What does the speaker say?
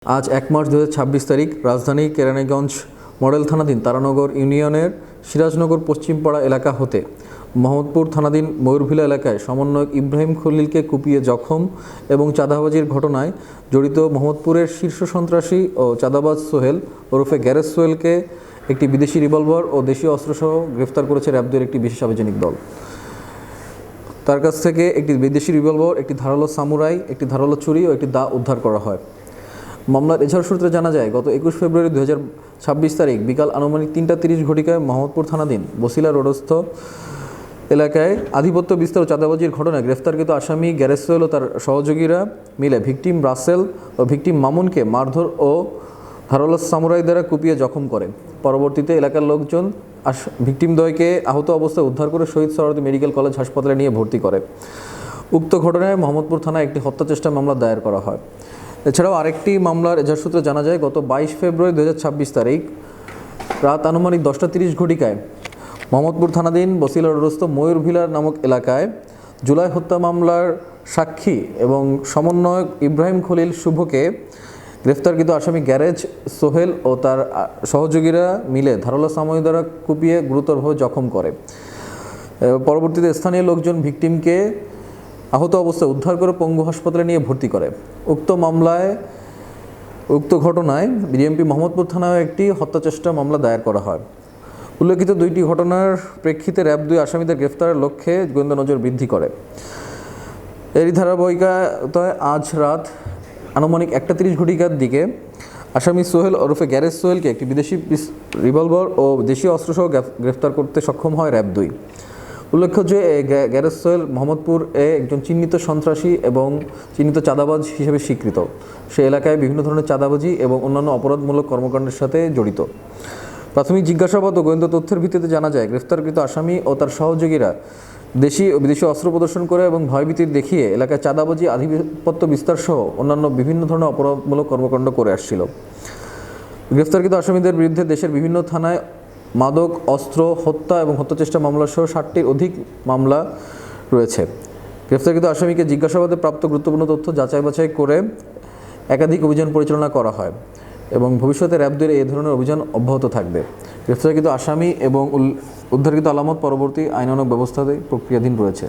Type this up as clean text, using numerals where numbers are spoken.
আজ ১ মার্চ ২০২৬ তারিখ রাজধানী কেরানীগঞ্জ মডেল থানাধীন তারানগর ইউনিয়নের সিরাজনগর পশ্চিমপাড়া এলাকা হতে মোহাম্মদপুর থানাধীন ময়ূরভিলা এলাকায় সমন্বয়ক ইব্রাহিম খলিলকে কুপিয়ে জখম এবং চাঁদাবাজির ঘটনায় জড়িত মোহাম্মদপুরের শীর্ষ সন্ত্রাসী ও চাঁদাবাজ সোহেল ওরফে গ্যারেজ সোহেলকে একটি বিদেশি রিভলভার ও দেশীয় অস্ত্রসহ গ্রেফতার করেছে র্যাব-2 একটি বিশেষ আভিযানিক দল। তার কাছ থেকে একটি বিদেশি রিভলভার, একটি ধারালো সামুরাই, একটি ধারালো ছুরি ও একটি দা উদ্ধার করা হয়। মামলার এজাহার সূত্রে জানা যায়, গত ২১ ফেব্রুয়ারি ২০২৬ তারিখ বিকাল আনুমানিক ৩টা ৩০ ঘটিকায় মোহাম্মদপুর থানাধীন বসিলা রোডস্থ এলাকায় আধিপত্য বিস্তার ও চাঁদাবাজির ঘটনায় গ্রেফতারকৃত আসামি গ্যারেজ সোহেল ও তার সহযোগীরা মিলে ভিকটিম রাসেল ও ভিকটিম মামুনকে মারধর ও ধারালো সামুরাই দ্বারা কুপিয়ে জখম করে। পরবর্তীতে এলাকার লোকজন ভিকটিমদ্বয়কে আহত অবস্থায় উদ্ধার করে শহীদ সোহরাওয়ার্দী মেডিকেল কলেজ হাসপাতালে নিয়ে ভর্তি করে। উক্ত ঘটনায় মোহাম্মদপুর থানায় একটি হত্যাচেষ্টা মামলা দায়ের করা হয়। এছাড়াও আরেকটি মামলার এজাহার সূত্রে জানা যায়, গত ২২ ফেব্রুয়ারি ২০২৬ তারিখ রাত আনুমানিক ১০টা ৩০ ঘটিকায় মোহাম্মদপুর থানাধীন বসিলা রোডস্থ ময়ূরভিলা নামক এলাকায় জুলাই হত্যা মামলার সাক্ষী এবং সমন্বয়ক ইব্রাহিম খলিল শুভকে গ্রেফতারকৃত আসামি গ্যারেজ সোহেল ও তার সহযোগীরা মিলে ধারালো সামুরাই দ্বারা কুপিয়ে গুরুতরভাবে জখম করে। পরবর্তীতে স্থানীয় লোকজন ভিকটিমকে আহত অবস্থায় উদ্ধার করে পঙ্গু হাসপাতালে নিয়ে ভর্তি করে। উক্ত ঘটনায় বিএমপি মোহাম্মদপুর থানায় একটি হত্যাচেষ্টা মামলা দায়ের করা হয়। উল্লেখিত দুইটি ঘটনার প্রেক্ষিতে র্যাব-2 আসামিদের গ্রেফতারের লক্ষ্যে গোয়েন্দা নজর বৃদ্ধি করে। এরই ধারাবাহিকতায় আজ রাত আনুমানিক ১টা ৩০ ঘটিকার দিকে আসামি সোহেল ওরফে গ্যারেজ সোহেলকে একটি বিদেশি রিভলভার ও দেশীয় অস্ত্রসহ গ্রেফতার করতে সক্ষম হয় র্যাব-2। উল্লেখ্য যে গ্যারেজ সোহেল মোহাম্মদপুর একজন চিহ্নিত সন্ত্রাসী এবং চিহ্নিত চাঁদাবাজ হিসেবে স্বীকৃত। সে এলাকায় বিভিন্ন ধরনের চাঁদাবাজি এবং অন্যান্য অপরাধমূলক কর্মকাণ্ডের সাথে জড়িত। প্রাথমিক জিজ্ঞাসাবাদ ও গোয়েন্দা তথ্যের ভিত্তিতে জানা যায়, গ্রেফতারকৃত আসামি ও তার সহযোগীরা দেশি ও বিদেশি অস্ত্র প্রদর্শন করে এবং ভয়ভীতি দেখিয়ে এলাকায় চাঁদাবাজি, আধিপত্য বিস্তার সহ অন্যান্য বিভিন্ন ধরনের অপরাধমূলক কর্মকাণ্ড করে আসছিল। গ্রেফতারকৃত আসামিদের বিরুদ্ধে দেশের বিভিন্ন থানায় মাদক, অস্ত্র, হত্যা এবং হত্যাচেষ্টা মামলাসহ ৬০টির অধিক মামলা রয়েছে। গ্রেফতারকৃত আসামিকে জিজ্ঞাসাবাদে প্রাপ্ত গুরুত্বপূর্ণ তথ্য যাচাই বাছাই করে একাধিক অভিযান পরিচালনা করা হয় এবং ভবিষ্যতে র্যাব-2 এই ধরনের অভিযান অব্যাহত থাকবে। গ্রেফতারকৃত আসামি এবং উদ্ধারকৃত আলামত পরবর্তী আইনানুগ ব্যবস্থাতে প্রক্রিয়াধীন রয়েছে।